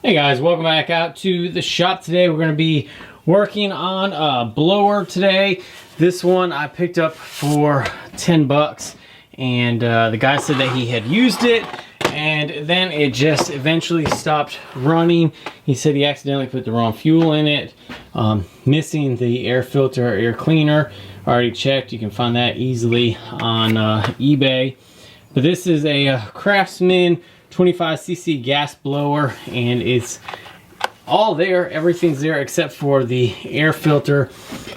Hey guys, welcome back out to the shop. Today we're going to be working on a blower today. This one I picked up for 10 bucks and the guy said that he had used it and then it just eventually stopped running. He said he accidentally put the wrong fuel in it, missing the air filter, air cleaner. Already checked, you can find that easily on eBay. But this is a Craftsman 25cc gas blower and it's all there, everything's there except for the air filter.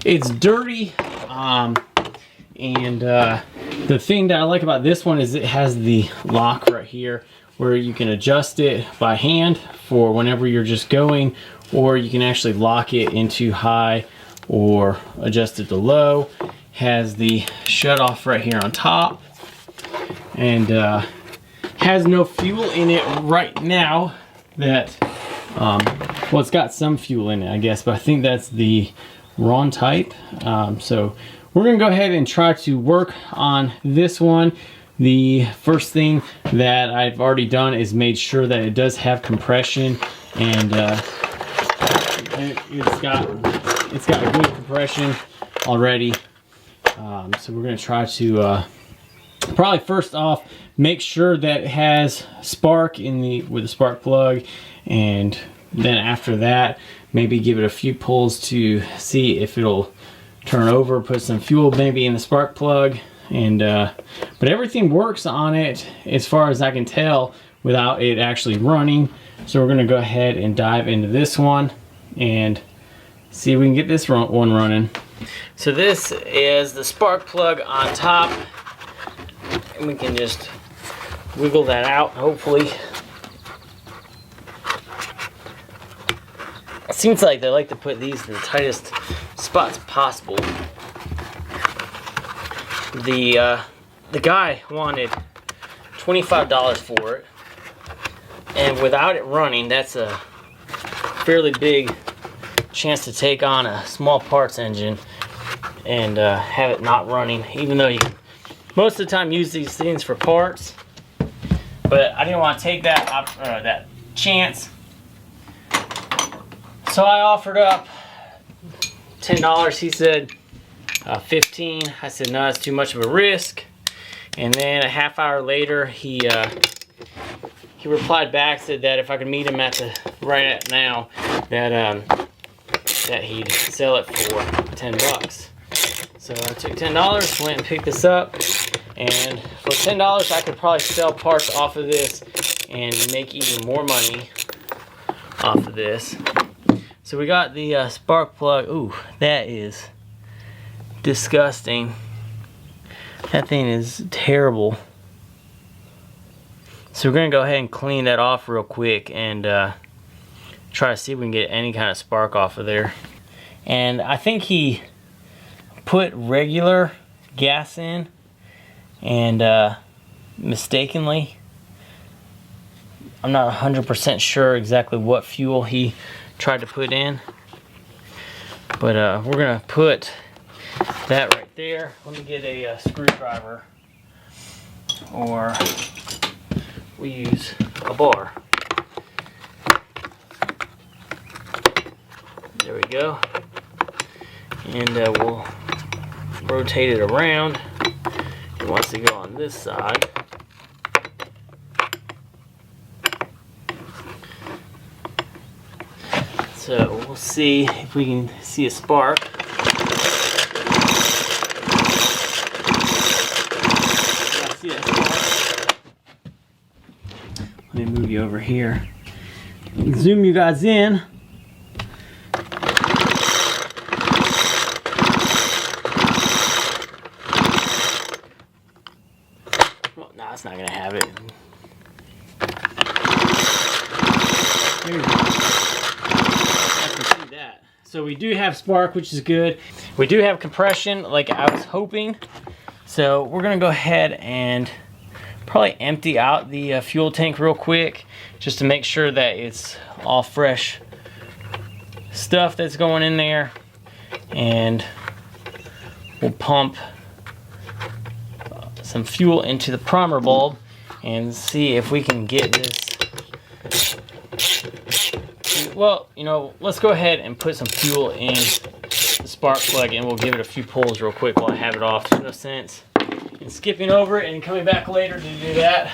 It's dirty, and the thing that I like about this one is it has the lock right here where you can adjust it by hand for whenever you're just going, or you can actually lock it into high or adjust it to low. Has the shut off right here on top, and has no fuel in it right now. That well, it's got some fuel in it, I guess, but I think that's the wrong type. So we're gonna go ahead and try to work on this one. The first thing that I've already done is made sure that it does have compression, and it's got a good compression already. So we're gonna try to probably first off make sure that it has spark with the spark plug, and then after that maybe give it a few pulls to see if it'll turn over, put some fuel maybe in the spark plug, and but everything works on it as far as I can tell without it actually running. So we're gonna go ahead and dive into this one and see if we can get this one running. So this is the spark plug on top, and we can just wiggle that out, hopefully. It seems like they like to put these in the tightest spots possible. The guy wanted $25 for it, and without it running, that's a fairly big chance to take on a small parts engine and have it not running, even though you most of the time use these things for parts. But I didn't want to take that chance, so I offered up $10. He said 15. I said no, it's too much of a risk. And then a half hour later, he replied back, said that if I could meet him at right now, that he'd sell it for 10 bucks. So I took $10, went and picked this up, and for $10 I could probably sell parts off of this and make even more money off of this. So we got the spark plug. Ooh, that is disgusting. That thing is terrible. So we're gonna go ahead and clean that off real quick and try to see if we can get any kind of spark off of there. And I think he put regular gas in and mistakenly. I'm not 100% sure exactly what fuel he tried to put in, but we're gonna put that right there. Let me get a screwdriver, or we use a bar. There we go. And we'll rotate it around. It wants to go on this side. So we'll see if we can see a spark. See that spark? Let me move you over here. Zoom you guys in. No, it's not gonna have it. There we go. I can see that. So we do have spark, which is good. We do have compression, like I was hoping. So we're gonna go ahead and probably empty out the fuel tank real quick, just to make sure that it's all fresh stuff that's going in there, and we'll pump some fuel into the primer bulb and see if we can get this well, you know, let's go ahead and put some fuel in the spark plug and we'll give it a few pulls real quick while I have it off. There's no sense in skipping over it and coming back later to do that.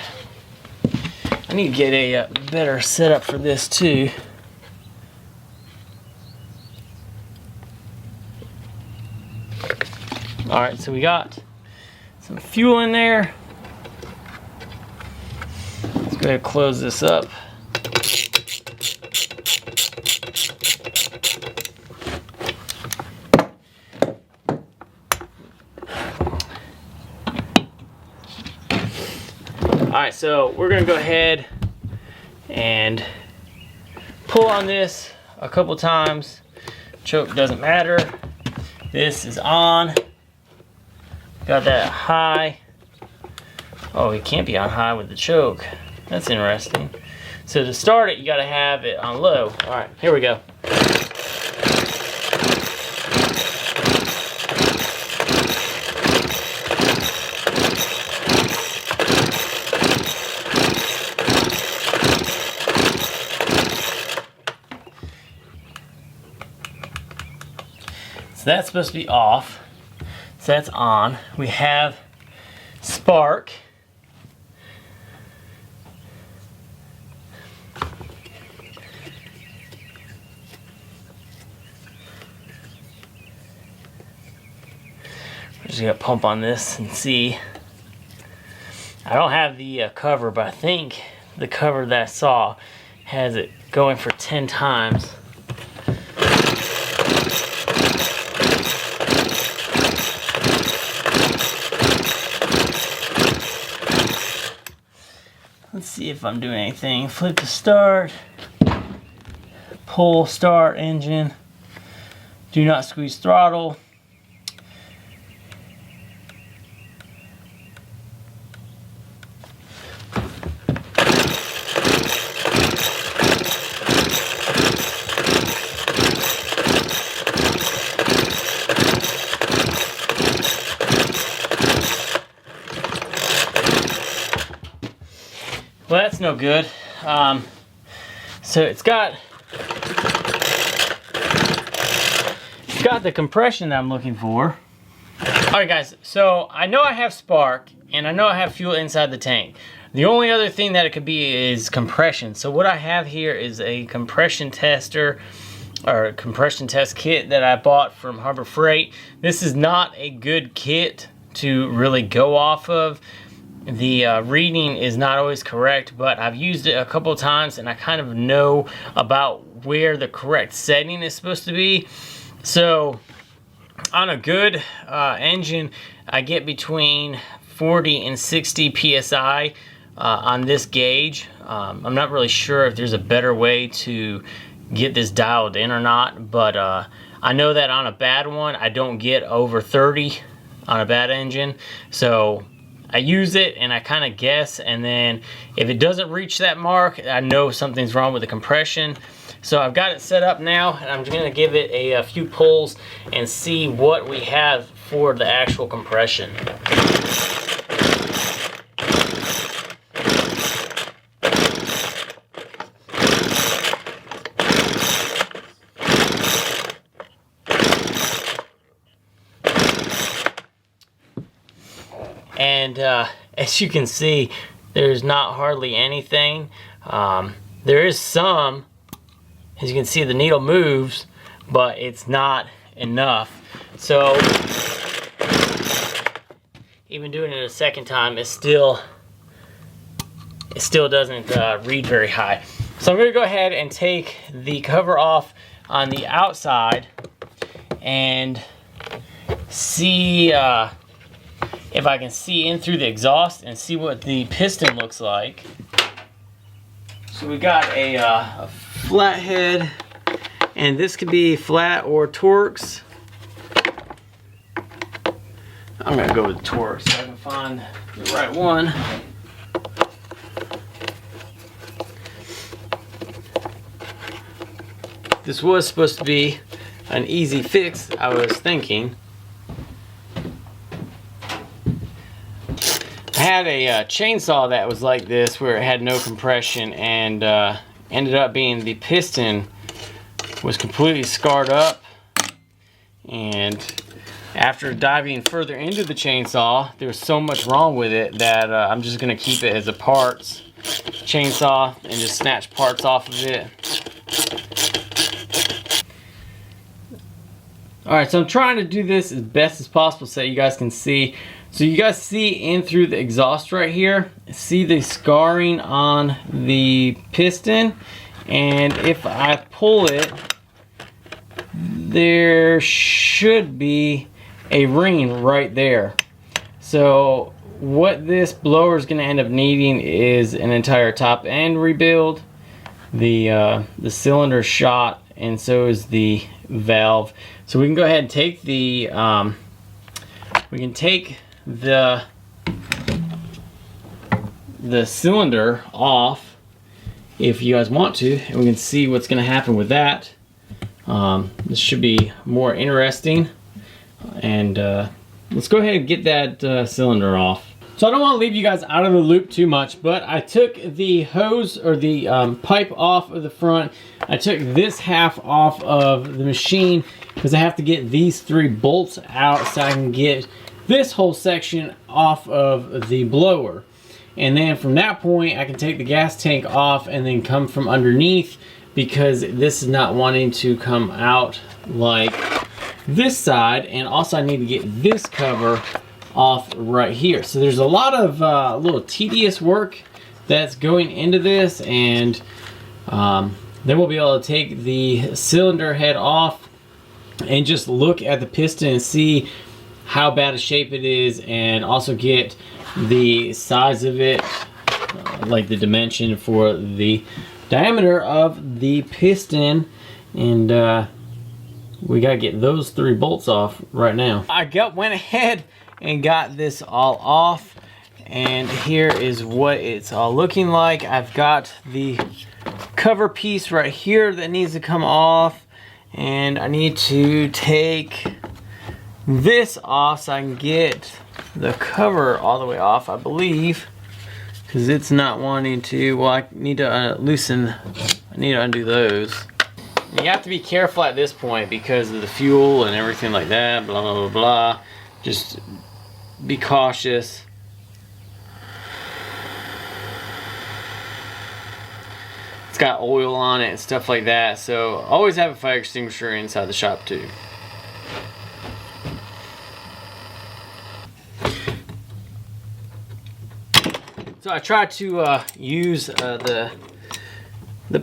I need to get a better setup for this too. All right, so we got some fuel in there. Let's go ahead and close this up. All right, so we're gonna go ahead and pull on this a couple times. Choke doesn't matter. This is on. Got that high. Oh, it can't be on high with the choke. That's interesting. So to start it, you gotta have it on low. All right, here we go. So that's supposed to be off. So that's on. We have spark. We're just gonna pump on this and see. I don't have the cover, but I think the cover that I saw has it going for 10 times. Let's see if I'm doing anything. Flip to start. Pull start engine. Do not squeeze throttle. Well, that's no good. So it's got the compression that I'm looking for. All right, guys. So I know I have spark and I know I have fuel inside the tank. The only other thing that it could be is compression. So what I have here is a compression tester or a compression test kit that I bought from Harbor Freight. This is not a good kit to really go off of. The reading is not always correct, but I've used it a couple of times and I kind of know about where the correct setting is supposed to be. So on a good engine, I get between 40 and 60 PSI on this gauge. I'm not really sure if there's a better way to get this dialed in or not, but I know that on a bad one, I don't get over 30 on a bad engine. So I use it and I kind of guess, and then if it doesn't reach that mark, I know something's wrong with the compression. So I've got it set up now and I'm going to give it a few pulls and see what we have for the actual compression. And as you can see, there's not hardly anything. There is some, as you can see, the needle moves, but it's not enough. So even doing it a second time, it still doesn't read very high. So I'm going to go ahead and take the cover off on the outside and see if I can see in through the exhaust and see what the piston looks like. So we got a flathead, and this could be flat or Torx. I'm gonna go with Torx so I can find the right one. This was supposed to be an easy fix, I was thinking. I had a chainsaw that was like this, where it had no compression, and ended up being the piston was completely scarred up, and after diving further into the chainsaw, there was so much wrong with it that I'm just gonna keep it as a parts chainsaw and just snatch parts off of it. Alright, so I'm trying to do this as best as possible so that you guys can see. So you guys see in through the exhaust right here, see the scarring on the piston, and if I pull it, there should be a ring right there. So what this blower is going to end up needing is an entire top end rebuild. The cylinder shot, and so is the valve. So we can go ahead and take the the cylinder off if you guys want to, and we can see what's going to happen with that. This should be more interesting, and let's go ahead and get that cylinder off. So I don't want to leave you guys out of the loop too much, but I took the hose or the pipe off of the front. I took this half off of the machine because I have to get these 3 bolts out so I can get this whole section off of the blower. And then from that point, I can take the gas tank off and then come from underneath, because this is not wanting to come out like this side. And also I need to get this cover off right here. So there's a lot of little tedious work that's going into this, and then we'll be able to take the cylinder head off and just look at the piston and see how bad a shape it is, and also get the size of it, like the dimension for the diameter of the piston, and we gotta get those 3 bolts off right now. I went ahead and got this all off, and here is what it's all looking like. I've got the cover piece right here that needs to come off, and I need to take this off so I can get the cover all the way off, I believe, because it's not wanting to. Well, I need to I need to undo those. You have to be careful at this point because of the fuel and everything like that, blah blah blah blah. Just be cautious. It's got oil on it and stuff like that, so always have a fire extinguisher inside the shop too. So I tried to use the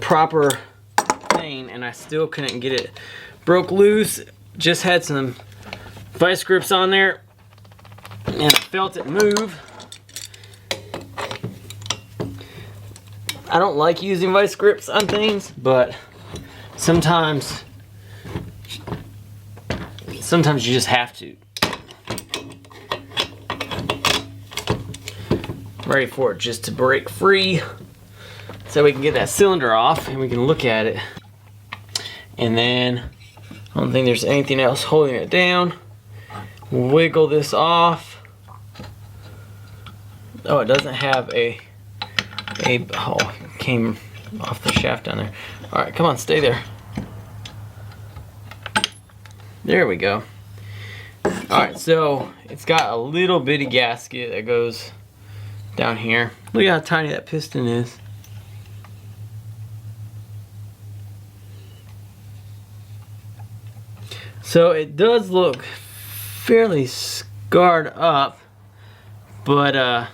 proper thing, and I still couldn't get it. Broke loose. Just had some vice grips on there, and I felt it move. I don't like using vice grips on things, but sometimes you just have to. Ready for it just to break free so we can get that cylinder off and we can look at it. And then I don't think there's anything else holding it down. Wiggle this off. Oh, it doesn't have oh, it came off the shaft down there. All right, come on, stay there. There we go. All right, so it's got a little bitty gasket that goes down here. Look at how tiny that piston is. So it does look fairly scarred up, but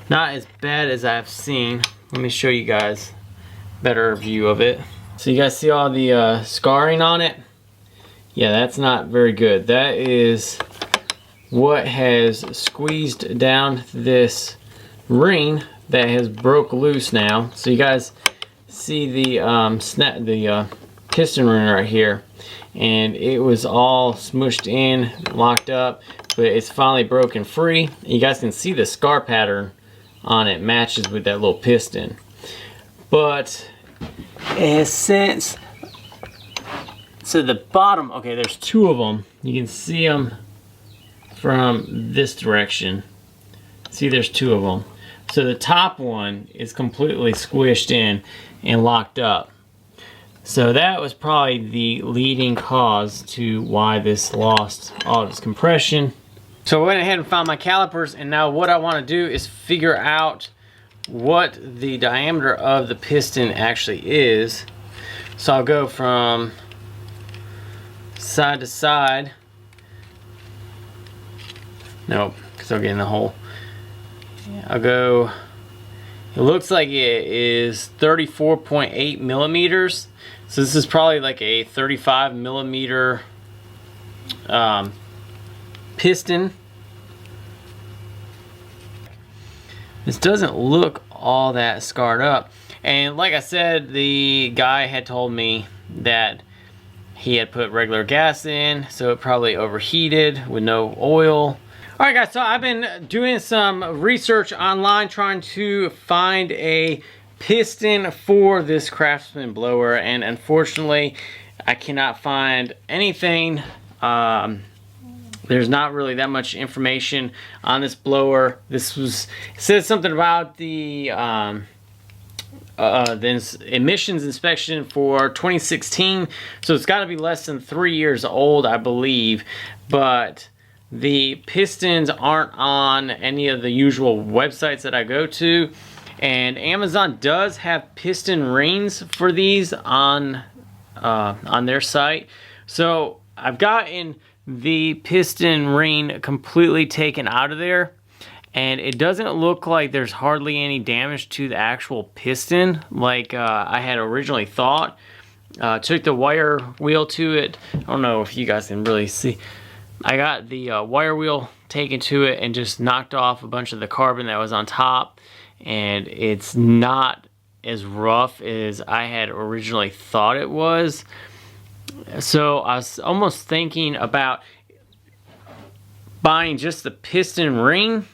not as bad as I've seen. Let me show you guys a better view of it. So you guys see all the scarring on it? Yeah, that's not very good. That is what has squeezed down this ring that has broke loose now. So you guys see the piston ring right here, and it was all smushed in, locked up, but it's finally broken free. You guys can see the scar pattern on it matches with that little piston, but it has since, so the bottom, okay, there's 2 of them. You can see them from this direction. See, there's 2 of them. So the top one is completely squished in and locked up. So that was probably the leading cause to why this lost all of its compression. So I went ahead and found my calipers, and now what I want to do is figure out what the diameter of the piston actually is. So I'll go from side to side. Nope, because I'll get in the hole. I'll go, it looks like it is 34.8 millimeters. So this is probably like a 35 millimeter piston. This doesn't look all that scarred up. And like I said, the guy had told me that he had put regular gas in, so it probably overheated with no oil. All right, guys, so I've been doing some research online trying to find a piston for this Craftsman blower, and unfortunately, I cannot find anything. There's not really that much information on this blower. This was, it says something about the emissions inspection for 2016, so it's got to be less than 3 years old, I believe. But the pistons aren't on any of the usual websites that I go to, and Amazon does have piston rings for these on their site. So I've gotten the piston ring completely taken out of there, and it doesn't look like there's hardly any damage to the actual piston like I had originally thought. Took the wire wheel to it. I don't know if you guys can really see. I got the wire wheel taken to it and just knocked off a bunch of the carbon that was on top, and it's not as rough as I had originally thought it was. So I was almost thinking about buying just the piston ring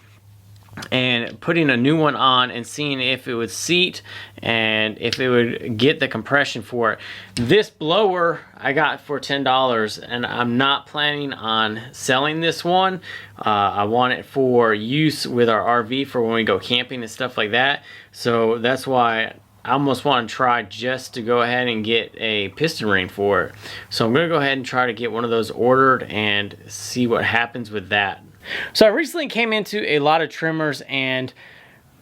and putting a new one on and seeing if it would seat and if it would get the compression for it. This blower I got for $10, and I'm not planning on selling this one. I want it for use with our RV for when we go camping and stuff like that. So that's why I almost want to try just to go ahead and get a piston ring for it. So I'm going to go ahead and try to get one of those ordered and see what happens with that. So I recently came into a lot of trimmers, and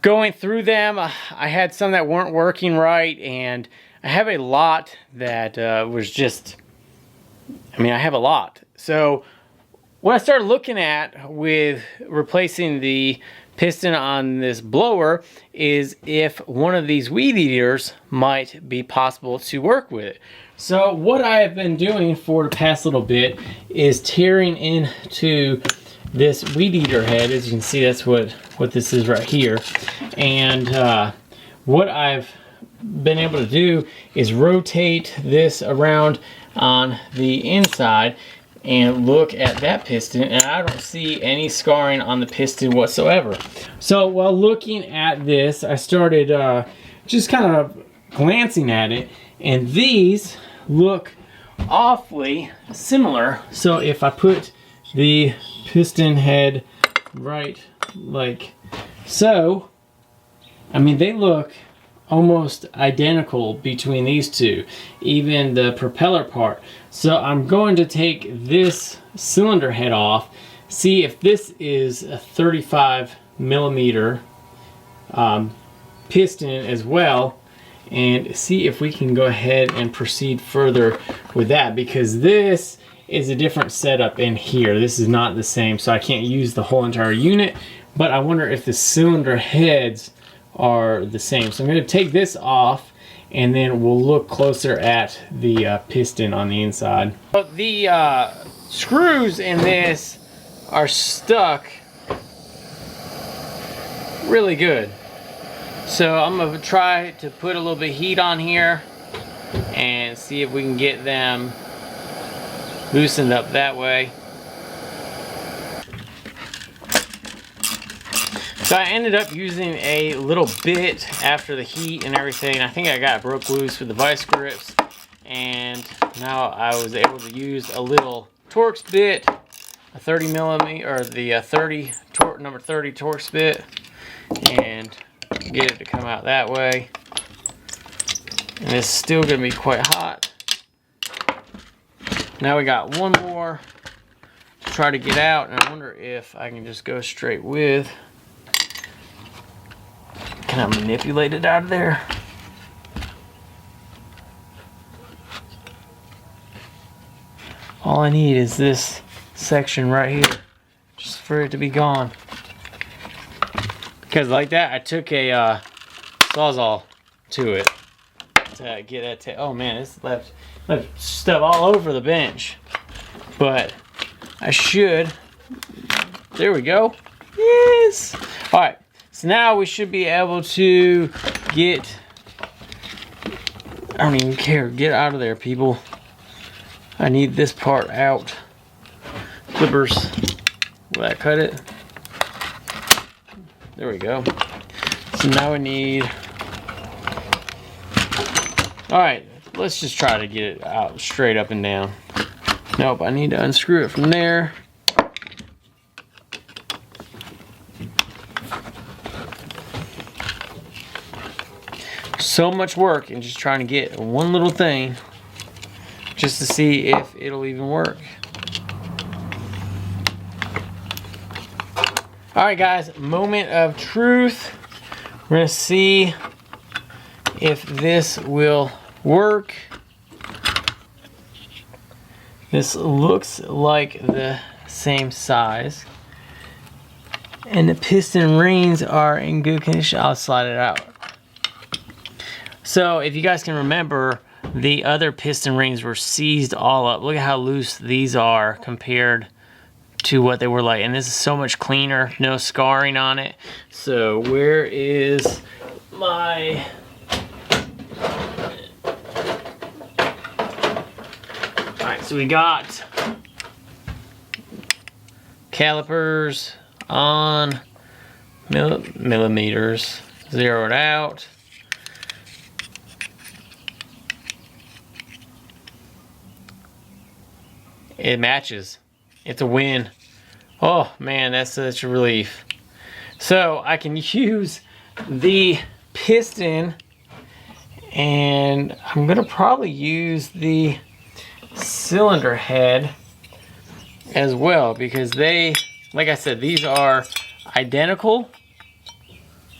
going through them, I had some that weren't working right, and I have a lot that was just, I mean, I have a lot. So what I started looking at with replacing the piston on this blower is if one of these weed eaters might be possible to work with. So what I have been doing for the past little bit is tearing into this weed eater head. As you can see, that's what this is right here. And what I've been able to do is rotate this around on the inside and look at that piston, and I don't see any scarring on the piston whatsoever. So while looking at this, I started just kind of glancing at it, and these look awfully similar. So if I put the piston head right like so, I mean, they look almost identical between these two, even the propeller part. So I'm going to take this cylinder head off, see if this is a 35 millimeter piston as well, and see if we can go ahead and proceed further with that, because this is a different setup in here. This is not the same, so I can't use the whole entire unit, but I wonder if the cylinder heads are the same. So I'm going to take this off, and then we'll look closer at the piston on the inside. But the screws in this are stuck really good. So I'm going to try to put a little bit of heat on here and see if we can get them loosened up that way. So I ended up using a little bit after the heat and everything. I think I got it broke loose with the vice grips, and now I was able to use a little Torx bit, a 30 millimeter, or the number 30 Torx bit, and get it to come out that way. And it's still gonna be quite hot. Now we got one more to try to get out, and I wonder if I can just go straight with. Can I manipulate it out of there? All I need is this section right here, just for it to be gone. Because like that, I took a Sawzall to it to get that. Oh man, it's left stuff all over the bench. But I should. There we go. Yes. All right. So now we should be able to get. I don't even care. Get out of there, people. I need this part out. Clippers. Will that cut it? There we go. So now we need. Alright, let's just try to get it out straight up and down. Nope, I need to unscrew it from there. So much work in just trying to get one little thing just to see if it'll even work. Alright guys, moment of truth. We're going to see if this will work. This looks like the same size. And the piston rings are in good condition. I'll slide it out. So if you guys can remember, the other piston rings were seized all up. Look at how loose these are compared to what they were like. And this is so much cleaner, no scarring on it. So where is my... Alright, so we got calipers on millimeters, zeroed out. It matches. It's a win. Oh man, that's such a relief. So I can use the piston, and I'm gonna probably use the cylinder head as well, because they, like I said, these are identical.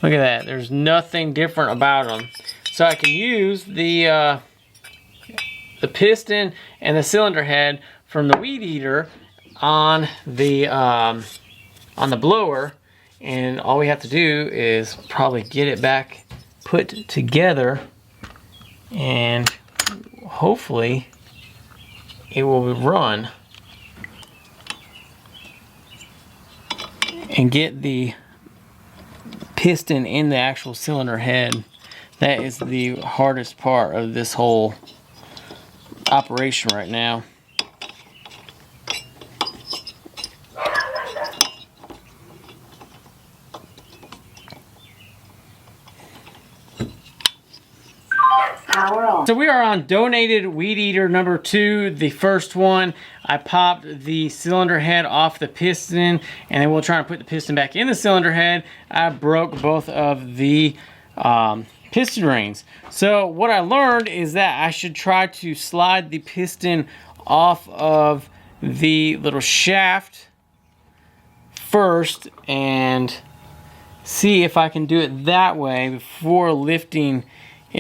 Look at that. There's nothing different about them. So I can use the piston and the cylinder head from the weed eater on the blower, and all we have to do is probably get it back put together, and hopefully it will run and get the piston in the actual cylinder head. That is the hardest part of this whole operation right now. So we are on donated weed eater number 2, the first one. I popped the cylinder head off the piston, and then we'll try to put the piston back in the cylinder head. I broke both of the piston rings. So what I learned is that I should try to slide the piston off of the little shaft first and see if I can do it that way before lifting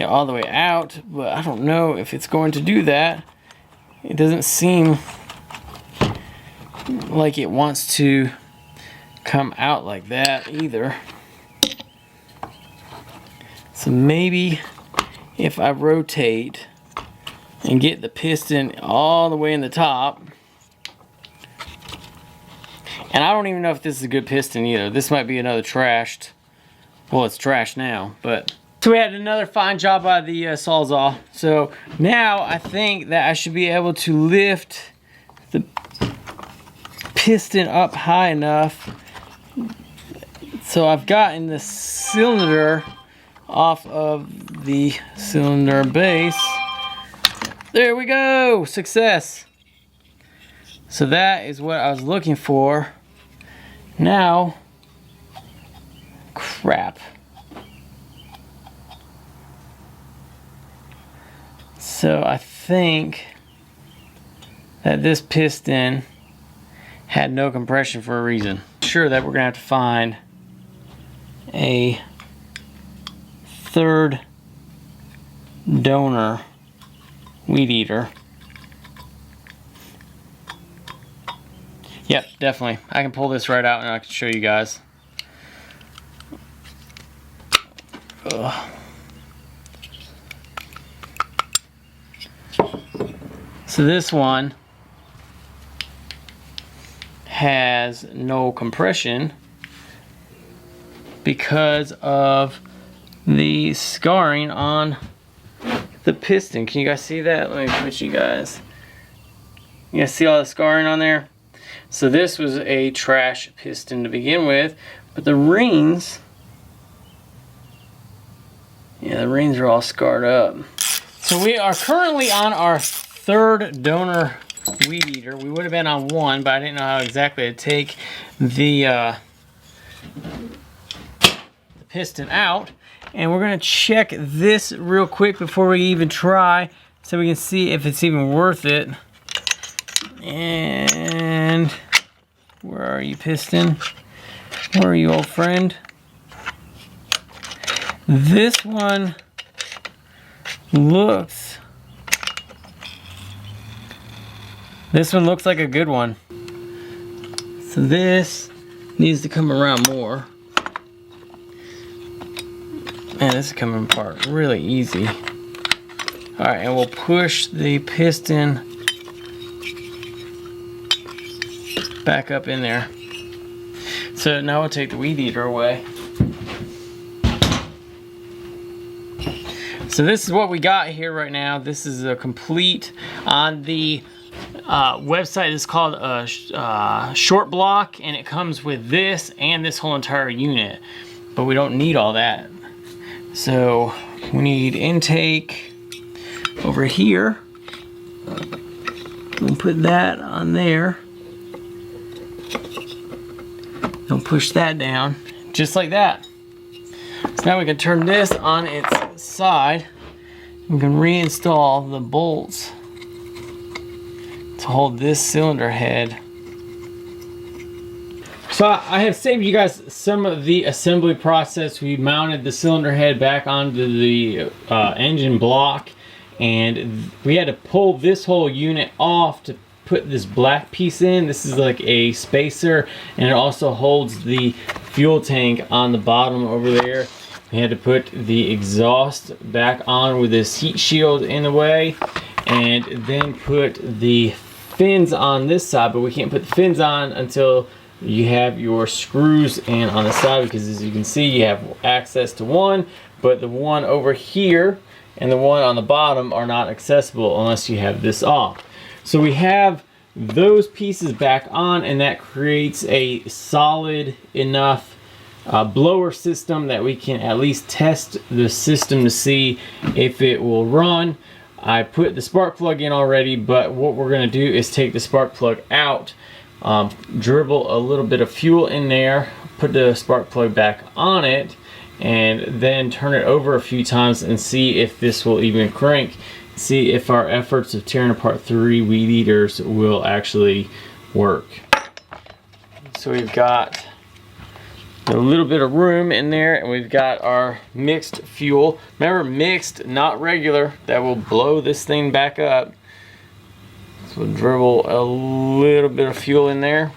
all the way out, but I don't know if it's going to do that. It doesn't seem like it wants to come out like that either. So maybe if I rotate and get the piston all the way in the top, and I don't even know if this is a good piston either. This might be another trashed, well, it's trashed now, but so we had another fine job by the Sawzall. So now I think that I should be able to lift the piston up high enough so I've gotten the cylinder off of the cylinder base. There we go, success. So that is what I was looking for. Now, crap. So I think that this piston had no compression for a reason. Sure that we're gonna have to find a third donor weed eater. Yep, definitely. I can pull this right out and I can show you guys. Ugh. So this one has no compression because of the scarring on the piston. Can you guys see that? Let me put you guys. You guys see all the scarring on there? So this was a trash piston to begin with, but the rings, yeah, the rings are all scarred up. So we are currently on our third donor weed eater. We would have been on one, but I didn't know how exactly to take the piston out. And we're gonna check this real quick before we even try, so we can see if it's even worth it. And where are you, piston? Where are you, old friend? This one looks like a good one. So this needs to come around more. Man, this is coming apart really easy. All right, and we'll push the piston back up in there. So now we'll take the weed eater away. So this is what we got here right now. This is a complete, on the website it's called a short block, and it comes with this and this whole entire unit, but we don't need all that. So we need intake over here. We'll put that on there. Don't push that down, just like that. So now we can turn this on its side. We can reinstall the bolts to hold this cylinder head. So I have saved you guys some of the assembly process. We mounted the cylinder head back onto the engine block, and we had to pull this whole unit off to put this black piece in. This is like a spacer, and it also holds the fuel tank on the bottom over there. We had to put the exhaust back on with this heat shield in the way, and then put the fins on this side, but we can't put the fins on until you have your screws in on the side, because as you can see, you have access to one, but the one over here and the one on the bottom are not accessible unless you have this off. So we have those pieces back on, and that creates a solid enough blower system that we can at least test the system to see if it will run. I put the spark plug in already, but what we're going to do is take the spark plug out, dribble a little bit of fuel in there, put the spark plug back on it, and then turn it over a few times and see if this will even crank. See if our efforts of tearing apart 3 weed eaters will actually work. So we've got a little bit of room in there, and we've got our mixed fuel. Remember, mixed, not regular. That will blow this thing back up. So we'll dribble a little bit of fuel in there.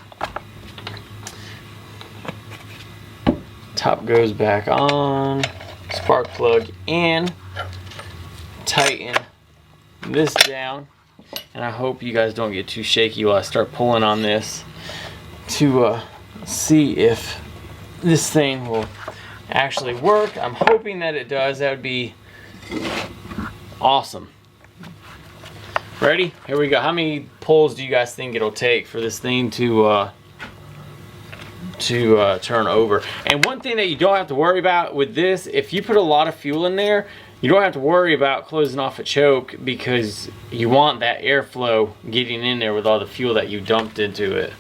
Top goes back on. Spark plug in. Tighten this down. And I hope you guys don't get too shaky while I start pulling on this to see if this thing will actually work. I'm hoping that it does. That would be awesome. Ready? Here we go. How many pulls do you guys think it'll take for this thing to turn over? And one thing that you don't have to worry about with this, if you put a lot of fuel in there, you don't have to worry about closing off a choke, because you want that airflow getting in there with all the fuel that you dumped into it.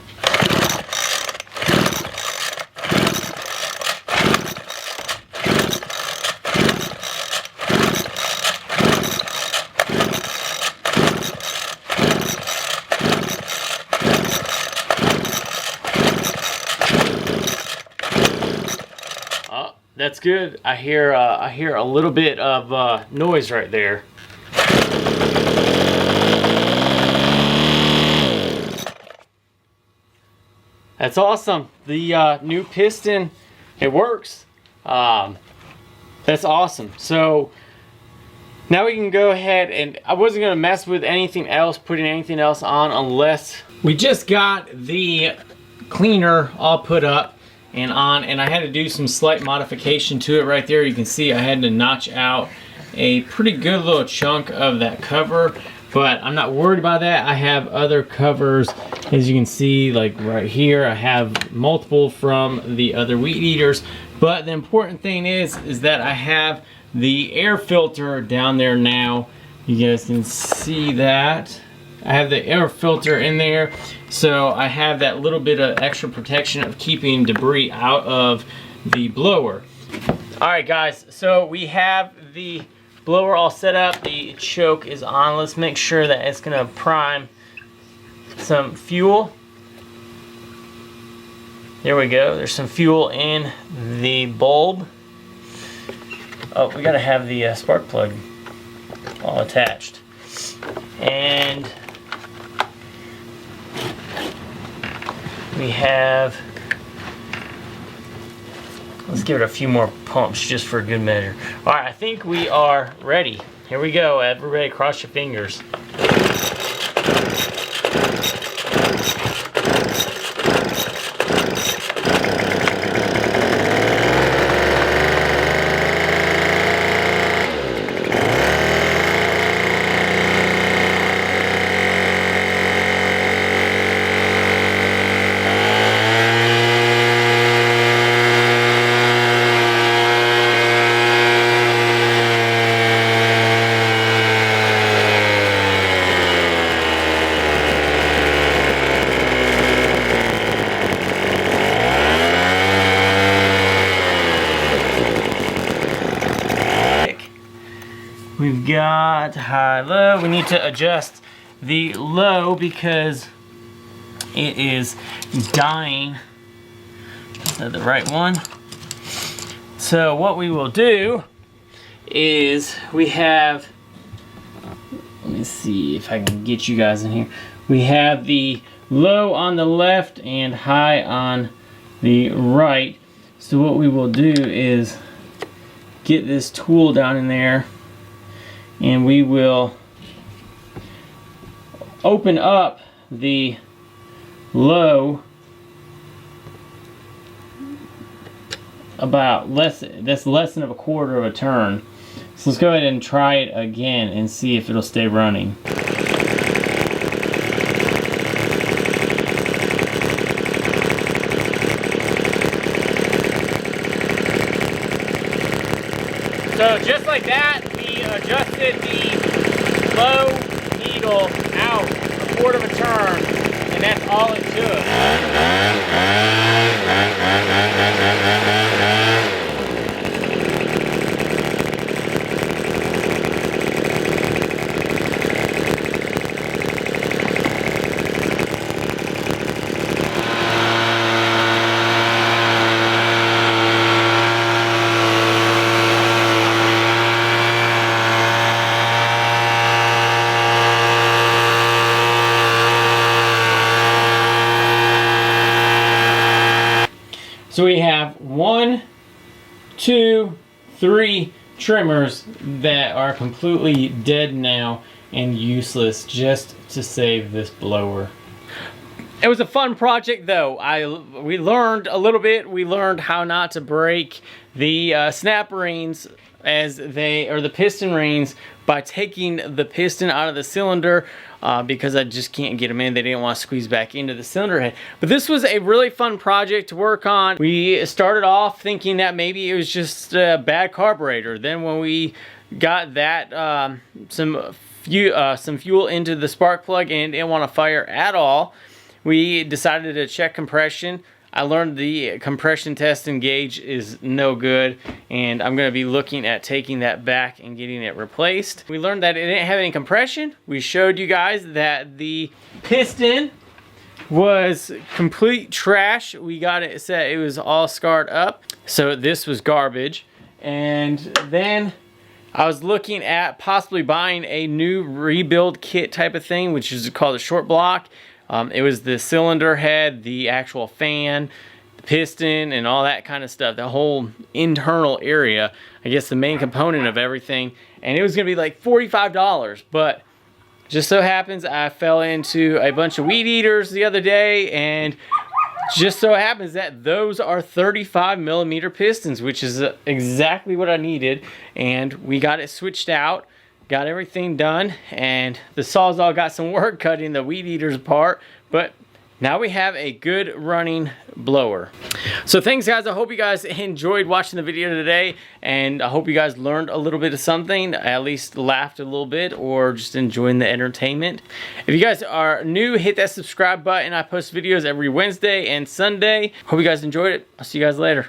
that's good. I hear a little bit of noise right there. That's awesome. The new piston, it works. That's awesome. So now we can go ahead, and I wasn't gonna mess with anything else, putting anything else on, unless we just got the cleaner all put up and on, and I had to do some slight modification to it right there. You can see I had to notch out a pretty good little chunk of that cover, but I'm not worried about that. I have other covers, as you can see, like right here. I have multiple from the other weed eaters, but the important thing is that I have the air filter down there now. You guys can see that. I have the air filter in there, so I have that little bit of extra protection of keeping debris out of the blower. All right, guys, so we have the blower all set up. The choke is on. Let's make sure that it's gonna prime some fuel. There we go. There's some fuel in the bulb. Oh, we gotta have the spark plug all attached. And we have, let's give it a few more pumps just for a good measure. All right, I think we are ready. Here we go, everybody, cross your fingers. We've got high, low. We need to adjust the low because it is dying. Is that the right one? So what we will do is we have, let me see if I can get you guys in here. We have the low on the left and high on the right. So what we will do is get this tool down in there, and we will open up the low about less than a quarter of a turn. So let's go ahead and try it again and see if it'll stay running. So just like that, we adjusted the low needle out a quarter of a turn, and that's all it took. So we have 1, 2, 3 trimmers that are completely dead now and useless just to save this blower. It was a fun project though. We learned a little bit. We learned how not to break the snap rings or the piston rings by taking the piston out of the cylinder because I just can't get them in. They didn't want to squeeze back into the cylinder head. But this was a really fun project to work on. We started off thinking that maybe it was just a bad carburetor. Then when we got that some fuel into the spark plug and it didn't want to fire at all, we decided to check compression. I learned the compression test and gauge is no good, and I'm going to be looking at taking that back and getting it replaced. We learned that it didn't have any compression. We showed you guys that the piston was complete trash. We got it set, it was all scarred up. So this was garbage. And then I was looking at possibly buying a new rebuild kit type of thing, which is called a short block. It was the cylinder head, the actual fan, the piston, and all that kind of stuff. The whole internal area, I guess the main component of everything. And it was gonna be like $45, but just so happens I fell into a bunch of weed eaters the other day, and just so happens that those are 35mm pistons, which is exactly what I needed. And we got it switched out, got everything done, and the Sawzall got some work cutting the weed eaters apart, but now we have a good running blower. So thanks guys, I hope you guys enjoyed watching the video today, and I hope you guys learned a little bit of something, at least laughed a little bit, or just enjoying the entertainment. If you guys are new, hit that subscribe button. I post videos every Wednesday and Sunday. Hope you guys enjoyed it. I'll see you guys later.